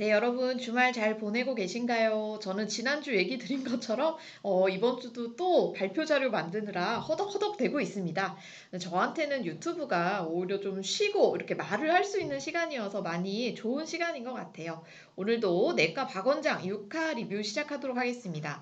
네, 여러분 주말 잘 보내고 계신가요? 저는 지난주 얘기 드린 것처럼 이번 주도 또 발표 자료 만드느라 허덕허덕 되고 있습니다. 저한테는 유튜브가 오히려 좀 쉬고 이렇게 말을 할 수 있는 시간이어서 많이 좋은 시간인 것 같아요. 오늘도 내과 박원장 6화 리뷰 시작하도록 하겠습니다.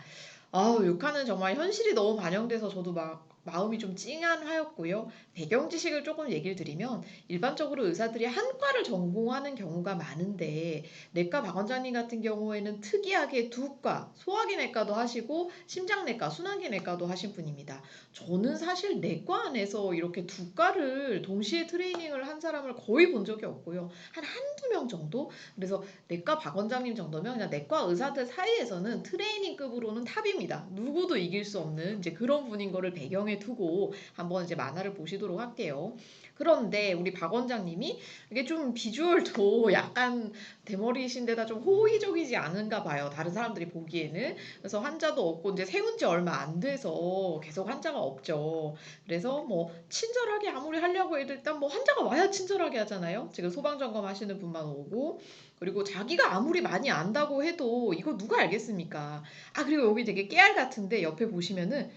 아우, 욕하는 정말 현실이 너무 반영돼서 저도 막 마음이 좀 찡한하였고요. 배경 지식을 조금 얘기를 드리면 일반적으로 의사들이 한 과를 전공하는 경우가 많은데 내과 박 원장님 같은 경우에는 특이하게 두 과, 소화기내과도 하시고 심장내과, 순환기내과도 하신 분입니다. 저는 사실 내과 안에서 이렇게 두 과를 동시에 트레이닝을 한 사람을 거의 본 적이 없고요. 한두 명 정도? 그래서 내과 박 원장님 정도면 그냥 내과 의사들 사이에서는 트레이닝급으로는 탑입니다. 누구도 이길 수 없는 이제 그런 분인 거를 배경에 두고 한번 이제 만화를 보시도록 할게요. 그런데 우리 박 원장님이 이게 좀 비주얼도 약간 대머리이신데다 좀 호의적이지 않은가 봐요. 다른 사람들이 보기에는. 그래서 환자도 없고 이제 세운 지 얼마 안 돼서 계속 환자가 없죠. 그래서 뭐 친절하게 아무리 하려고 해도 일단 뭐 환자가 와야 친절하게 하잖아요. 지금 소방점검 하시는 분만 오고 그리고 자기가 아무리 많이 안다고 해도 이거 누가 알겠습니까? 아, 그리고 여기 되게 깨알 같은데 옆에 보시면은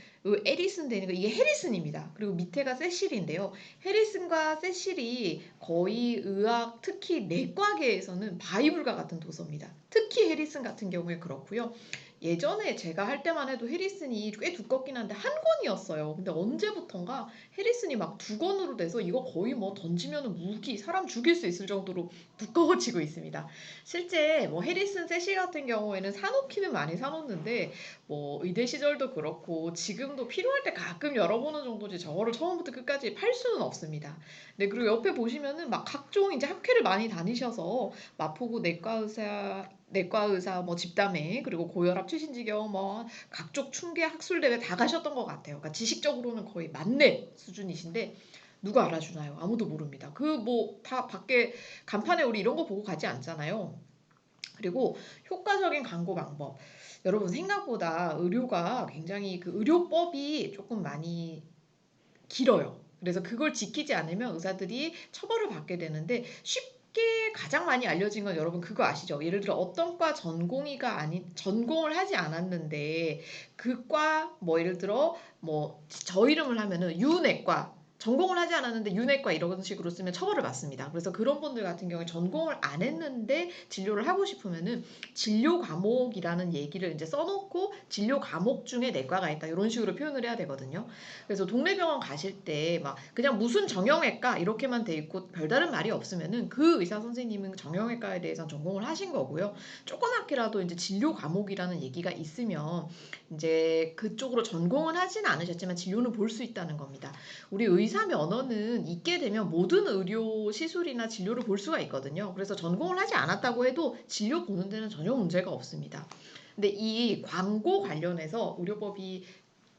에리슨 되는 거 이게 해리슨입니다. 그리고 밑에가 세실인데요. 해리슨과 세실이 거의 의학 특히 내과계에서는 바이블과 같은 도서입니다. 특히 해리슨 같은 경우에 그렇고요. 예전에 제가 할 때만 해도 해리슨이 꽤 두껍긴 한데 한 권이었어요. 근데 언제부턴가 해리슨이 막 두 권으로 돼서 이거 거의 뭐 던지면은 무기 사람 죽일 수 있을 정도로 두꺼워지고 있습니다. 실제 뭐 해리슨 세시 같은 경우에는 사놓기는 많이 사놓는데 뭐 의대 시절도 그렇고 지금도 필요할 때 가끔 열어보는 정도지 저거를 처음부터 끝까지 팔 수는 없습니다. 네, 그리고 옆에 보시면은 막 각종 이제 학회를 많이 다니셔서 마포구 내과 의사 뭐 집담회 그리고 고혈압 최신지경 뭐 각종 충계 학술 대회 다 가셨던 것 같아요. 그러니까 지식적으로는 거의 만렙 수준이신데 누가 알아주나요? 아무도 모릅니다. 그 뭐 다 밖에 간판에 우리 이런 거 보고 가지 않잖아요. 그리고 효과적인 광고 방법. 여러분 생각보다 의료가 굉장히 그 의료법이 조금 많이 길어요. 그래서 그걸 지키지 않으면 의사들이 처벌을 받게 되는데 쉽게 가장 많이 알려진 건 여러분 그거 아시죠? 예를 들어 어떤 과 전공의가 아닌 전공을 하지 않았는데 그 과 뭐 예를 들어 뭐 저 이름을 하면은 유내과 전공을 하지 않았는데 유내과 이런 식으로 쓰면 처벌을 받습니다. 그래서 그런 분들 같은 경우에 전공을 안 했는데 진료를 하고 싶으면은 진료 과목이라는 얘기를 이제 써놓고 진료 과목 중에 내과가 있다 이런 식으로 표현을 해야 되거든요. 그래서 동네 병원 가실 때 막 그냥 무슨 정형외과 이렇게만 돼 있고 별다른 말이 없으면은 그 의사 선생님은 정형외과에 대해서 전공을 하신 거고요. 조그맣게라도 이제 진료 과목이라는 얘기가 있으면 이제 그쪽으로 전공은 하진 않으셨지만 진료는 볼 수 있다는 겁니다. 우리 의사 면허는 있게 되면 모든 의료 시술이나 진료를 볼 수가 있거든요. 그래서 전공을 하지 않았다고 해도 진료 보는 데는 전혀 문제가 없습니다. 근데 이 광고 관련해서 의료법이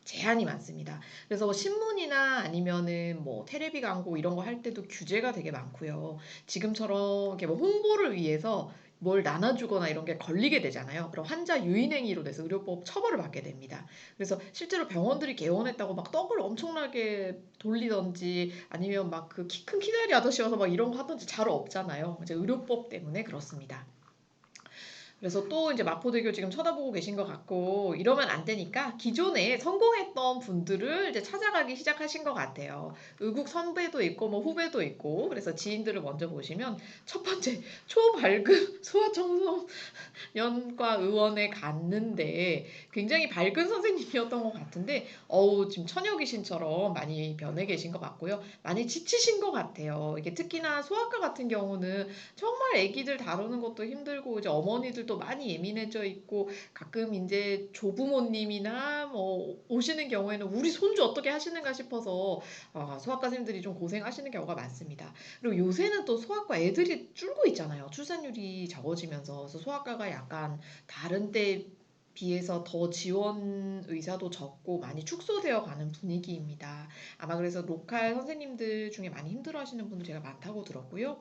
제한이 많습니다. 그래서 신문이나 아니면은 뭐 테레비 광고 이런 거 할 때도 규제가 되게 많고요. 지금처럼 이렇게 뭐 홍보를 위해서 뭘 나눠주거나 이런 게 걸리게 되잖아요. 그럼 환자 유인행위로 돼서 의료법 처벌을 받게 됩니다. 그래서 실제로 병원들이 개원했다고 막 떡을 엄청나게 돌리던지 아니면 막 그 키 큰 키다리 아저씨 와서 막 이런 거 하던지 잘 없잖아요. 이제 의료법 때문에 그렇습니다. 그래서 또 이제 마포대교 지금 쳐다보고 계신 것 같고 이러면 안 되니까 기존에 성공했던 분들을 이제 찾아가기 시작하신 것 같아요. 의국 선배도 있고 뭐 후배도 있고 그래서 지인들을 먼저 보시면 첫 번째 초발급 소아청소년과 의원에 갔는데 굉장히 밝은 선생님이었던 것 같은데 어우 지금 처녀 귀신처럼 많이 변해 계신 것 같고요. 많이 지치신 것 같아요. 이게 특히나 소아과 같은 경우는 정말 아기들 다루는 것도 힘들고 이제 어머니들도 많이 예민해져 있고 가끔 이제 조부모님이나 뭐 오시는 경우에는 우리 손주 어떻게 하시는가 싶어서 소아과 선생님들이 좀 고생하시는 경우가 많습니다. 그리고 요새는 또 소아과 애들이 줄고 있잖아요. 출산율이 적어지면서 그래서 소아과가 약간 다른 때 비해서 더 지원 의사도 적고 많이 축소되어 가는 분위기입니다. 아마 그래서 로컬 선생님들 중에 많이 힘들어하시는 분들 제가 많다고 들었고요.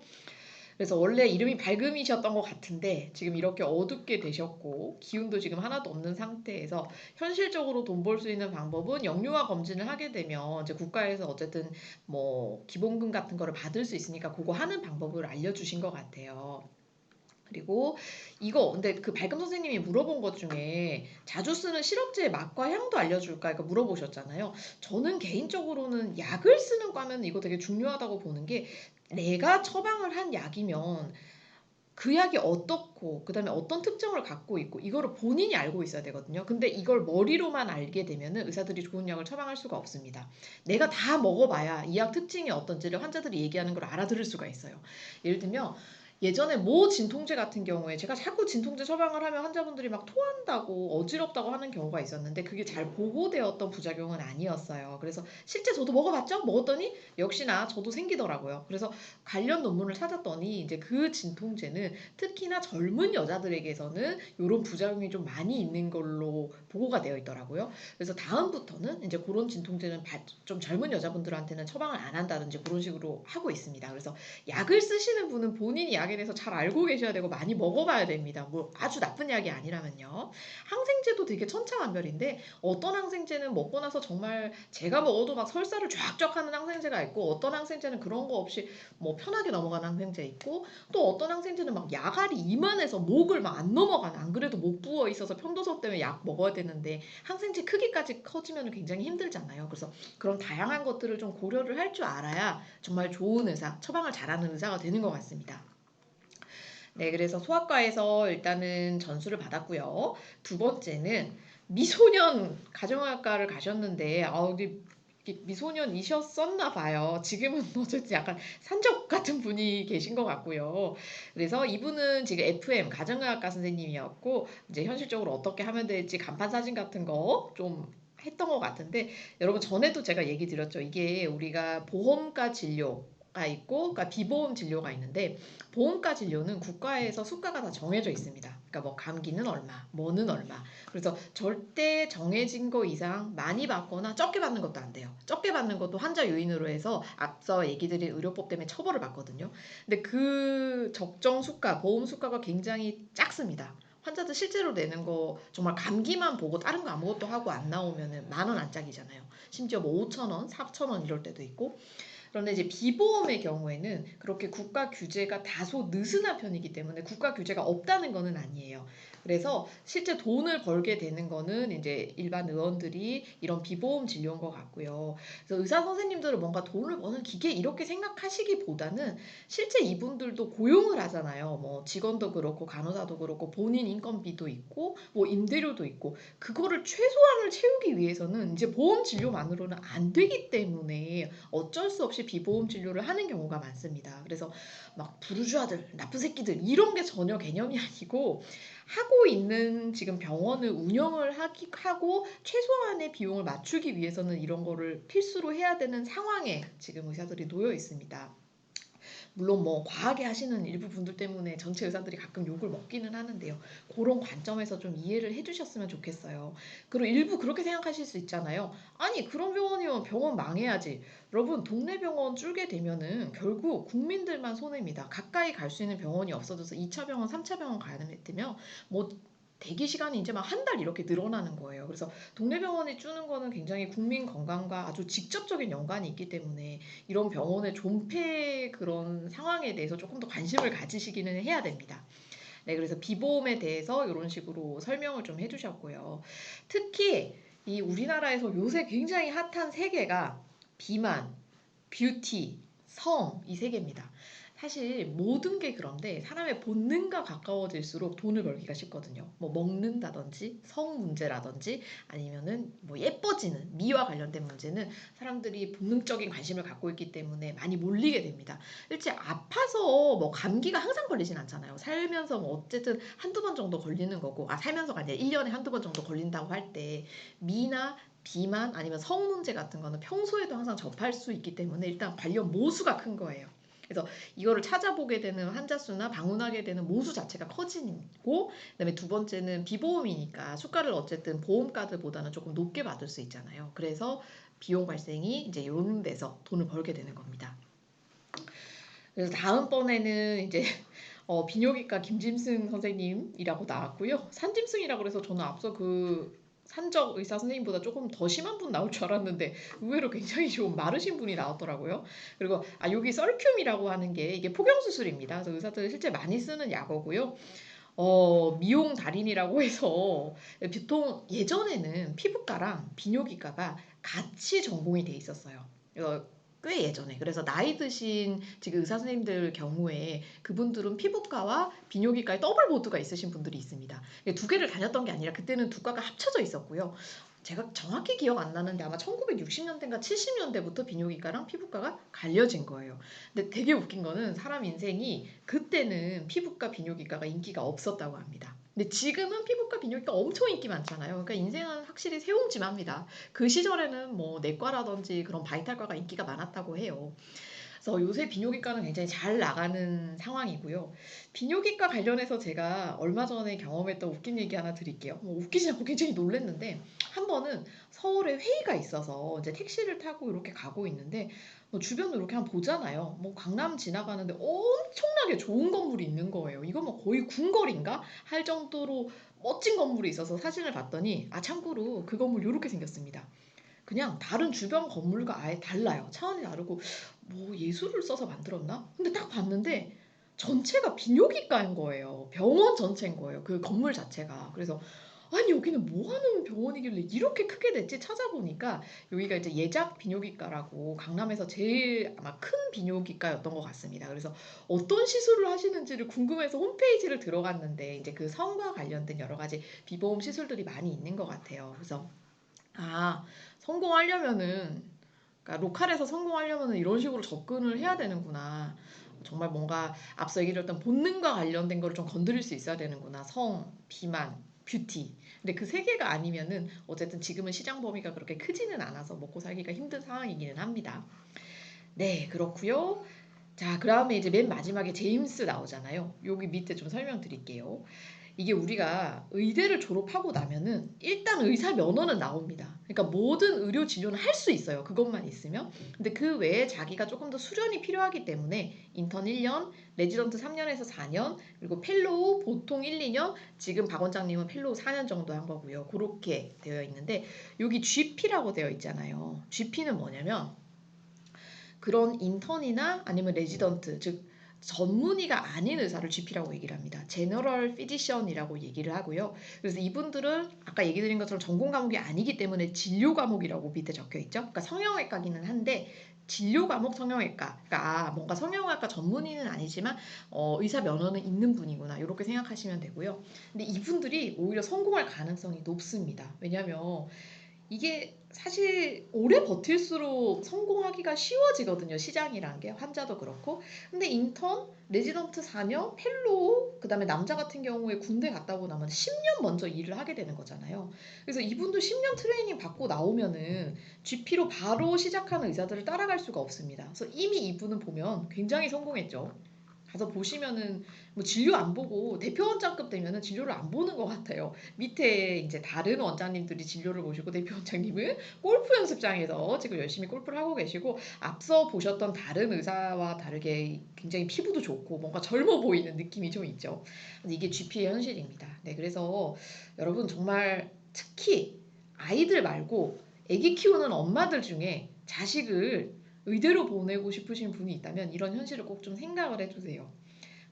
그래서 원래 이름이 밝음이셨던 것 같은데 지금 이렇게 어둡게 되셨고 기운도 지금 하나도 없는 상태에서 현실적으로 돈 벌 수 있는 방법은 영유아 검진을 하게 되면 이제 국가에서 어쨌든 뭐 기본금 같은 거를 받을 수 있으니까 그거 하는 방법을 알려주신 것 같아요. 그리고 이거 근데 그 발금 선생님이 물어본 것 중에 자주 쓰는 실험제의 맛과 향도 알려줄까 이거 물어보셨잖아요. 저는 개인적으로는 약을 쓰는 과면 이거 되게 중요하다고 보는 게 내가 처방을 한 약이면 그 약이 어떻고 그다음에 어떤 특징을 갖고 있고 이거를 본인이 알고 있어야 되거든요. 근데 이걸 머리로만 알게 되면은 의사들이 좋은 약을 처방할 수가 없습니다. 내가 다 먹어봐야 이 약 특징이 어떤지를 환자들이 얘기하는 걸 알아들을 수가 있어요. 예를 들면 예전에 모 진통제 같은 경우에 제가 자꾸 진통제 처방을 하면 환자분들이 막 토한다고 어지럽다고 하는 경우가 있었는데 그게 잘 보고되었던 부작용은 아니었어요. 그래서 실제 저도 먹어봤죠? 먹었더니 역시나 저도 생기더라고요. 그래서 관련 논문을 찾았더니 이제 그 진통제는 특히나 젊은 여자들에게서는 이런 부작용이 좀 많이 있는 걸로 보고가 되어 있더라고요. 그래서 다음부터는 이제 그런 진통제는 좀 젊은 여자분들한테는 처방을 안 한다든지 그런 식으로 하고 있습니다. 그래서 약을 쓰시는 분은 본인이 약에 대해서 잘 알고 계셔야 되고 많이 먹어봐야 됩니다. 뭐 아주 나쁜 약이 아니라면요. 항생제도 되게 천차만별인데 어떤 항생제는 먹고 나서 정말 제가 먹어도 막 설사를 쫙쫙 하는 항생제가 있고 어떤 항생제는 그런 거 없이 뭐 편하게 넘어가는 항생제 있고 또 어떤 항생제는 막 야갈이 이만해서 목을 막 안 넘어가는 안 그래도 목 부어 있어서 편도선 때문에 약 먹어야 되는데 항생제 크기까지 커지면 굉장히 힘들잖아요. 그래서 그런 다양한 것들을 좀 고려를 할 줄 알아야 정말 좋은 의사, 처방을 잘하는 의사가 되는 것 같습니다. 네, 그래서 소아과에서 일단은 전수를 받았고요. 두 번째는 미소년 가정의학과를 가셨는데, 미소년이셨었나 봐요. 지금은 어쨌든 약간 산적 같은 분이 계신 것 같고요. 그래서 이분은 지금 FM 가정의학과 선생님이었고, 이제 현실적으로 어떻게 하면 될지 간판 사진 같은 거 좀 했던 것 같은데, 여러분 전에도 제가 얘기 드렸죠. 이게 우리가 보험과 진료가 있고, 그러니까 비보험 진료가 있는데, 보험가 진료는 국가에서 수가가 다 정해져 있습니다. 그러니까 뭐 감기는 얼마, 뭐는 얼마. 그래서 절대 정해진 거 이상 많이 받거나 적게 받는 것도 안 돼요. 적게 받는 것도 환자 요인으로 해서 앞서 얘기 드린 의료법 때문에 처벌을 받거든요. 근데 그 적정 수가, 보험 수가가 굉장히 작습니다. 환자들 실제로 내는 거 정말 감기만 보고 다른 거 아무것도 하고 안 나오면은 10,000원 안짝이잖아요. 심지어 뭐 5,000원, 4,000원 이럴 때도 있고 그런데 이제 비보험의 경우에는 그렇게 국가 규제가 다소 느슨한 편이기 때문에 국가 규제가 없다는 것은 아니에요. 그래서 실제 돈을 벌게 되는 거는 이제 일반 의원들이 이런 비보험 진료인 것 같고요. 그래서 의사 선생님들은 뭔가 돈을 버는 기계 이렇게 생각하시기보다는 실제 이분들도 고용을 하잖아요. 뭐 직원도 그렇고 간호사도 그렇고 본인 인건비도 있고 뭐 임대료도 있고 그거를 최소한을 채우기 위해서는 이제 보험 진료만으로는 안 되기 때문에 어쩔 수 없이 비보험 진료를 하는 경우가 많습니다. 그래서 막 부르주아들, 나쁜 새끼들 이런 게 전혀 개념이 아니고 하고 있는 지금 병원을 운영을 하고 최소한의 비용을 맞추기 위해서는 이런 거를 필수로 해야 되는 상황에 지금 의사들이 놓여 있습니다. 물론 뭐 과하게 하시는 일부 분들 때문에 전체 의사들이 가끔 욕을 먹기는 하는데요. 그런 관점에서 좀 이해를 해주셨으면 좋겠어요. 그리고 일부 그렇게 생각하실 수 있잖아요. 아니 그런 병원이면 병원 망해야지. 여러분 동네 병원 줄게 되면은 결국 국민들만 손해입니다. 가까이 갈 수 있는 병원이 없어져서 2차 병원, 3차 병원 가야 되면 뭐 대기 시간이 이제 막 한 달 이렇게 늘어나는 거예요. 그래서 동네 병원이 주는 거는 굉장히 국민 건강과 아주 직접적인 연관이 있기 때문에 이런 병원의 존폐 그런 상황에 대해서 조금 더 관심을 가지시기는 해야 됩니다. 네, 그래서 비보험에 대해서 이런 식으로 설명을 좀 해주셨고요. 특히 이 우리나라에서 요새 굉장히 핫한 세 개가 비만, 뷰티, 성 이 세 개입니다. 사실 모든 게 그런데 사람의 본능과 가까워질수록 돈을 벌기가 쉽거든요. 뭐 먹는다든지 성 문제라든지 아니면은 뭐 예뻐지는 미와 관련된 문제는 사람들이 본능적인 관심을 갖고 있기 때문에 많이 몰리게 됩니다. 일찍 아파서 뭐 감기가 항상 걸리진 않잖아요. 살면서 뭐 어쨌든 한두 번 정도 걸리는 거고 살면서가 아니라 1년에 한두 번 정도 걸린다고 할 때 미나 비만 아니면 성 문제 같은 거는 평소에도 항상 접할 수 있기 때문에 일단 관련 모수가 큰 거예요. 그래서 이거를 찾아보게 되는 환자 수나 방문하게 되는 모수 자체가 커지고 그다음에 두 번째는 비보험이니까 수가를 어쨌든 보험가들보다는 조금 높게 받을 수 있잖아요. 그래서 비용 발생이 이제 이런 데서 돈을 벌게 되는 겁니다. 그래서 다음번에는 이제 비뇨기과 김짐승 선생님이라고 나왔고요. 산짐승이라고 그래서 저는 앞서 그 산적 의사 선생님보다 조금 더 심한 분 나올 줄 알았는데 의외로 굉장히 좀 마르신 분이 나왔더라고요. 그리고 여기 썰큐이라고 하는 게 이게 포경 수술입니다. 그래서 의사들이 실제 많이 쓰는 약어고요. 미용 달인이라고 해서 보통 예전에는 피부과랑 비뇨기과가 같이 전공이 돼 있었어요. 꽤 예전에. 그래서 나이 드신 지금 의사 선생님들 경우에 그분들은 피부과와 비뇨기과에 더블 보드가 있으신 분들이 있습니다. 두 개를 다녔던 게 아니라 그때는 두 과가 합쳐져 있었고요. 제가 정확히 기억 안 나는데 아마 1960년대인가 70년대부터 비뇨기과랑 피부과가 갈려진 거예요. 근데 되게 웃긴 거는 사람 인생이 그때는 피부과 비뇨기과가 인기가 없었다고 합니다. 근데 지금은 피부과 비뇨기과 엄청 인기 많잖아요. 그러니까 인생은 확실히 새옹지마입니다. 그 시절에는 뭐 내과라든지 그런 바이탈과가 인기가 많았다고 해요. 그래서 요새 비뇨기과는 굉장히 잘 나가는 상황이고요. 비뇨기과 관련해서 제가 얼마 전에 경험했던 웃긴 얘기 하나 드릴게요. 뭐 웃기지 않고 굉장히 놀랐는데 한 번은 서울에 회의가 있어서 이제 택시를 타고 이렇게 가고 있는데 뭐 주변을 이렇게 한번 보잖아요. 뭐 강남 지나가는데 엄청나게 좋은 건물이 있는 거예요. 이거 뭐 거의 궁궐인가 할 정도로 멋진 건물이 있어서 사진을 봤더니 참고로 그 건물 이렇게 생겼습니다. 그냥 다른 주변 건물과 아예 달라요. 차원이 다르고 뭐 예술을 써서 만들었나? 근데 딱 봤는데 전체가 비뇨기과인 거예요. 병원 전체인 거예요. 그 건물 자체가. 그래서 아니 여기는 뭐 하는 병원이길래 이렇게 크게 됐지 찾아보니까 여기가 이제 예작 비뇨기과라고 강남에서 제일 아마 큰 비뇨기과였던 것 같습니다. 그래서 어떤 시술을 하시는지를 궁금해서 홈페이지를 들어갔는데 이제 그 성과 관련된 여러 가지 비보험 시술들이 많이 있는 것 같아요. 그래서 성공하려면은 그러니까 로컬에서 성공하려면은 이런 식으로 접근을 해야 되는구나. 정말 뭔가 앞서 얘기 드렸던 본능과 관련된 거를 좀 건드릴 수 있어야 되는구나. 성, 비만, 뷰티. 근데 그 세 개가 아니면은 어쨌든 지금은 시장 범위가 그렇게 크지는 않아서 먹고 살기가 힘든 상황이기는 합니다. 네, 그렇고요. 자, 그다음에 이제 맨 마지막에 제임스 나오잖아요. 여기 밑에 좀 설명드릴게요. 이게 우리가 의대를 졸업하고 나면은 일단 의사 면허는 나옵니다. 그러니까 모든 의료 진료는 할 수 있어요. 그것만 있으면. 근데 그 외에 자기가 조금 더 수련이 필요하기 때문에 인턴 1년, 레지던트 3년에서 4년, 그리고 펠로우 보통 1, 2년, 지금 박 원장님은 펠로우 4년 정도 한 거고요. 그렇게 되어 있는데 여기 GP라고 되어 있잖아요. GP는 뭐냐면 그런 인턴이나 아니면 레지던트 즉 전문의가 아닌 의사를 GP라고 얘기를 합니다. 제너럴 피지션이라고 얘기를 하고요. 그래서 이분들은 아까 얘기 드린 것처럼 전공 과목이 아니기 때문에 진료 과목이라고 밑에 적혀 있죠. 그러니까 성형외과기는 한데 진료 과목 성형외과. 그러니까 뭔가 성형외과 전문의는 아니지만 의사 면허는 있는 분이구나. 이렇게 생각하시면 되고요. 근데 이분들이 오히려 성공할 가능성이 높습니다. 왜냐하면 이게 사실 오래 버틸수록 성공하기가 쉬워지거든요. 시장이란 게 환자도 그렇고. 근데 인턴, 레지던트 4년, 펠로우, 그다음에 남자 같은 경우에 군대 갔다 오고 나면 10년 먼저 일을 하게 되는 거잖아요. 그래서 이분도 10년 트레이닝 받고 나오면은 GP로 바로 시작하는 의사들을 따라갈 수가 없습니다. 그래서 이미 이분은 보면 굉장히 성공했죠. 가서 보시면은 뭐 진료 안 보고 대표 원장급 되면은 진료를 안 보는 것 같아요. 밑에 이제 다른 원장님들이 진료를 보시고 대표 원장님은 골프 연습장에서 지금 열심히 골프를 하고 계시고 앞서 보셨던 다른 의사와 다르게 굉장히 피부도 좋고 뭔가 젊어 보이는 느낌이 좀 있죠. 이게 GP의 현실입니다. 네, 그래서 여러분 정말 특히 아이들 말고 아기 키우는 엄마들 중에 자식을 의대로 보내고 싶으신 분이 있다면 이런 현실을 꼭 좀 생각을 해주세요.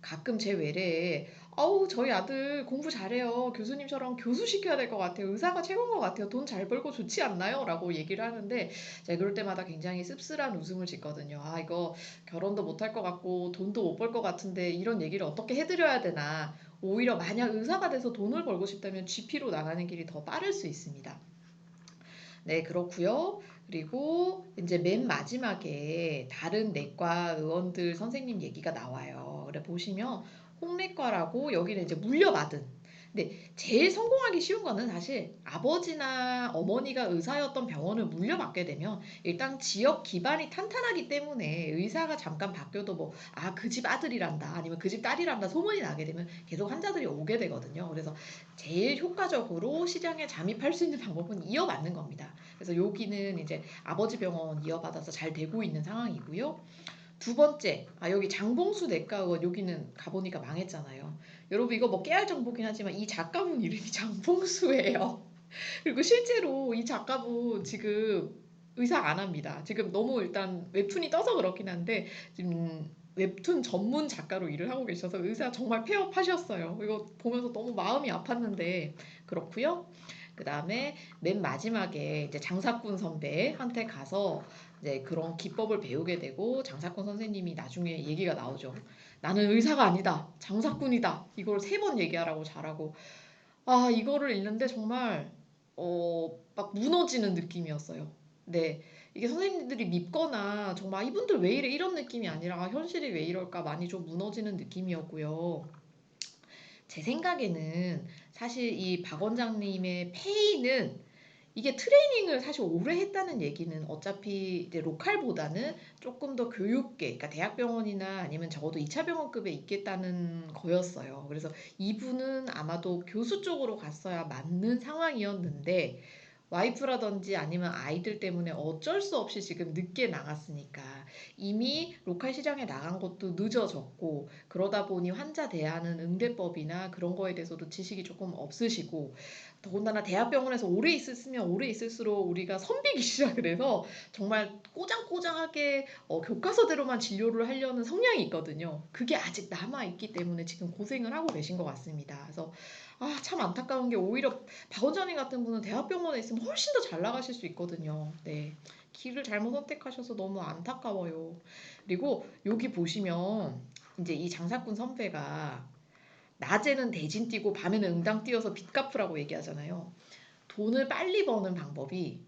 가끔 제 외래에 아우 저희 아들 공부 잘해요. 교수님처럼 교수 시켜야 될 것 같아요. 의사가 최고인 것 같아요. 돈 잘 벌고 좋지 않나요? 라고 얘기를 하는데 제가 그럴 때마다 굉장히 씁쓸한 웃음을 짓거든요. 이거 결혼도 못할 것 같고 돈도 못 벌 것 같은데 이런 얘기를 어떻게 해드려야 되나. 오히려 만약 의사가 돼서 돈을 벌고 싶다면 GP로 나가는 길이 더 빠를 수 있습니다. 네, 그렇고요. 그리고 이제 맨 마지막에 다른 내과 의원들 선생님 얘기가 나와요. 그래 보시면 홍내과라고 여기는 이제 물려받은. 근데 제일 성공하기 쉬운 거는 사실 아버지나 어머니가 의사였던 병원을 물려받게 되면 일단 지역 기반이 탄탄하기 때문에 의사가 잠깐 바뀌어도 뭐 그 집 아들이란다 아니면 그 집 딸이란다 소문이 나게 되면 계속 환자들이 오게 되거든요. 그래서 제일 효과적으로 시장에 잠입할 수 있는 방법은 이어받는 겁니다. 그래서 여기는 이제 아버지 병원 이어받아서 잘 되고 있는 상황이고요. 두 번째, 여기 장봉수 내과의원 여기는 가보니까 망했잖아요. 여러분 이거 뭐 깨알 정보긴 하지만 이 작가분 이름이 장봉수예요. 그리고 실제로 이 작가분 지금 의사 안 합니다. 지금 너무 일단 웹툰이 떠서 그렇긴 한데 지금 웹툰 전문 작가로 일을 하고 계셔서 의사 정말 폐업하셨어요. 이거 보면서 너무 마음이 아팠는데 그렇고요. 그다음에 맨 마지막에 이제 장사꾼 선배한테 가서 이제 그런 기법을 배우게 되고 장사꾼 선생님이 나중에 얘기가 나오죠. 나는 의사가 아니다. 장사꾼이다. 이걸 3번 얘기하라고 잘하고 아 이거를 읽는데 정말 막 무너지는 느낌이었어요. 네. 이게 선생님들이 밉거나 정말 '이분들 왜 이래?' 이런 느낌이 아니라 '아 현실이 왜 이럴까?' 많이 좀 무너지는 느낌이었고요. 제 생각에는 사실 이 박 원장님의 페이는 이게 트레이닝을 사실 오래 했다는 얘기는 어차피 이제 로컬보다는 조금 더 교육계, 그러니까 대학병원이나 아니면 적어도 2차 병원급에 있겠다는 거였어요. 그래서 이분은 아마도 교수 쪽으로 갔어야 맞는 상황이었는데 와이프라든지 아니면 아이들 때문에 어쩔 수 없이 지금 늦게 나갔으니까 이미 로컬 시장에 나간 것도 늦어졌고 그러다 보니 환자 대하는 응대법이나 그런 거에 대해서도 지식이 조금 없으시고 더군다나 대학병원에서 오래 있었으면 오래 있을수록 우리가 선비기 시작을 해서 정말 꼬장꼬장하게 교과서대로만 진료를 하려는 성향이 있거든요. 그게 아직 남아있기 때문에 지금 고생을 하고 계신 것 같습니다. 그래서 아, 참 안타까운 게 오히려 박 원장님 같은 분은 대학병원에 있으면 훨씬 더 잘 나가실 수 있거든요. 네. 길을 잘못 선택하셔서 너무 안타까워요. 그리고 여기 보시면 이제 이 장사꾼 선배가 낮에는 대진 뛰고 밤에는 응당 뛰어서 빚 갚으라고 얘기하잖아요. 돈을 빨리 버는 방법이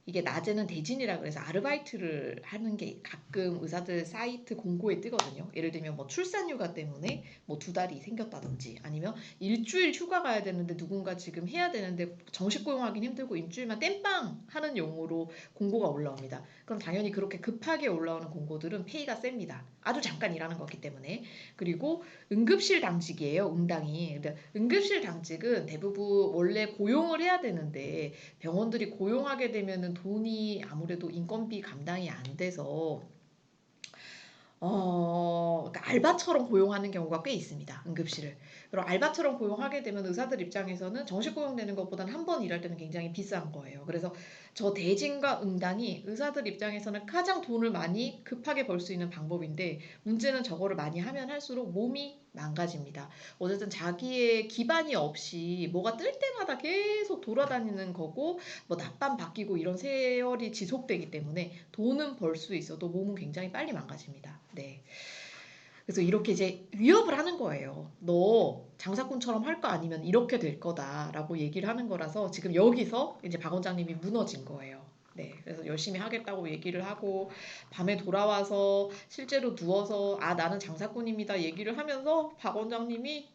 이게 낮에는 대진이라 그래서 아르바이트를 하는 게 가끔 의사들 사이트 공고에 뜨거든요. 예를 들면 뭐 출산 휴가 때문에 뭐 2달이 생겼다든지 아니면 일주일 휴가 가야 되는데 누군가 지금 해야 되는데 정식 고용하긴 힘들고 일주일만 땜빵 하는 용어로 공고가 올라옵니다. 그럼 당연히 그렇게 급하게 올라오는 공고들은 페이가 셉니다. 아주 잠깐 일하는 거기 때문에. 그리고 응급실 당직이에요. 응당이. 근데 응급실 당직은 대부분 원래 고용을 해야 되는데 병원들이 고용하게 되면은 돈이 아무래도 인건비 감당이 안 돼서 그러니까 알바처럼 고용하는 경우가 꽤 있습니다. 응급실을. 그리고 알바처럼 고용하게 되면 의사들 입장에서는 정식 고용되는 것보다는 한 번 일할 때는 굉장히 비싼 거예요. 그래서 저 대진과 응당이 의사들 입장에서는 가장 돈을 많이 급하게 벌 수 있는 방법인데 문제는 저거를 많이 하면 할수록 몸이 망가집니다. 어쨌든 자기의 기반이 없이 뭐가 뜰 때마다 계속 돌아다니는 거고 뭐 낮밤 바뀌고 이런 세월이 지속되기 때문에 돈은 벌 수 있어도 몸은 굉장히 빨리 망가집니다. 네. 그래서 이렇게 이제 위협을 하는 거예요. 너 장사꾼처럼 할 거 아니면 이렇게 될 거다라고 얘기를 하는 거라서 지금 여기서 이제 박 원장님이 무너진 거예요. 네. 그래서 열심히 하겠다고 얘기를 하고 밤에 돌아와서 실제로 누워서 아 나는 장사꾼입니다 얘기를 하면서 박 원장님이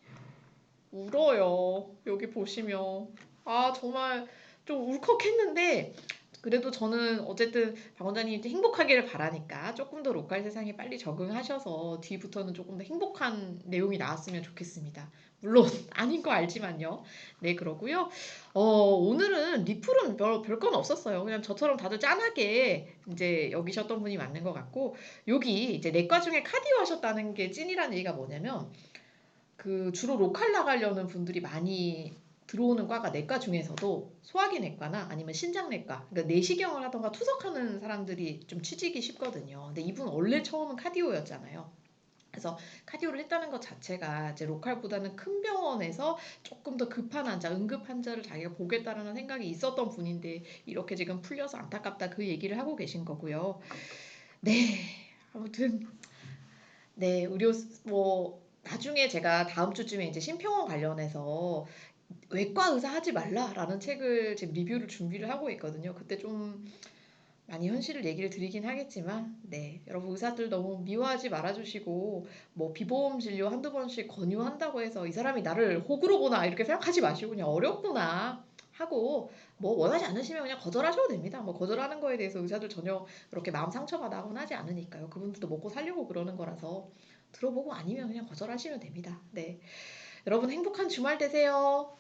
울어요. 여기 보시면. 아, 정말 좀 울컥했는데, 그래도 저는 어쨌든 박 원장님이 행복하기를 바라니까 조금 더 로컬 세상에 빨리 적응하셔서 뒤부터는 조금 더 행복한 내용이 나왔으면 좋겠습니다. 물론 아닌 거 알지만요. 네, 그러고요. 오늘은 리플은 별건 없었어요. 그냥 저처럼 다들 짠하게 이제 여기셨던 분이 맞는 것 같고, 여기 이제 내과 중에 카디오 하셨다는 게 찐이라는 얘기가 뭐냐면, 그 주로 로컬 나가려는 분들이 많이 들어오는 과가 내과 중에서도 소화기 내과나 아니면 신장내과, 그러니까 내시경을 하던가 투석하는 사람들이 좀 취직이 쉽거든요. 근데 이분 원래 처음은 카디오였잖아요. 그래서 카디오를 했다는 것 자체가 이제 로컬보다는 큰 병원에서 조금 더 급한 환자, 응급 환자를 자기가 보겠다라는 생각이 있었던 분인데 이렇게 지금 풀려서 안타깝다 그 얘기를 하고 계신 거고요. 네, 아무튼 네, 의료 뭐 나중에 제가 다음 주쯤에 이제 심평원 관련해서 외과 의사 하지 말라라는 책을 지금 리뷰를 준비를 하고 있거든요. 그때 좀 많이 현실을 얘기를 드리긴 하겠지만, 네, 여러분 의사들 너무 미워하지 말아주시고 뭐 비보험 진료 한두 번씩 권유한다고 해서 이 사람이 나를 호구로 보나 이렇게 생각하지 마시고 그냥 어렵구나 하고 뭐 원하지 않으시면 그냥 거절하셔도 됩니다. 뭐 거절하는 거에 대해서 의사들 전혀 그렇게 마음 상처받아 하거나 하지 않으니까요. 그분들도 먹고 살려고 그러는 거라서 들어보고 아니면 그냥 거절하시면 됩니다. 네, 여러분 행복한 주말 되세요.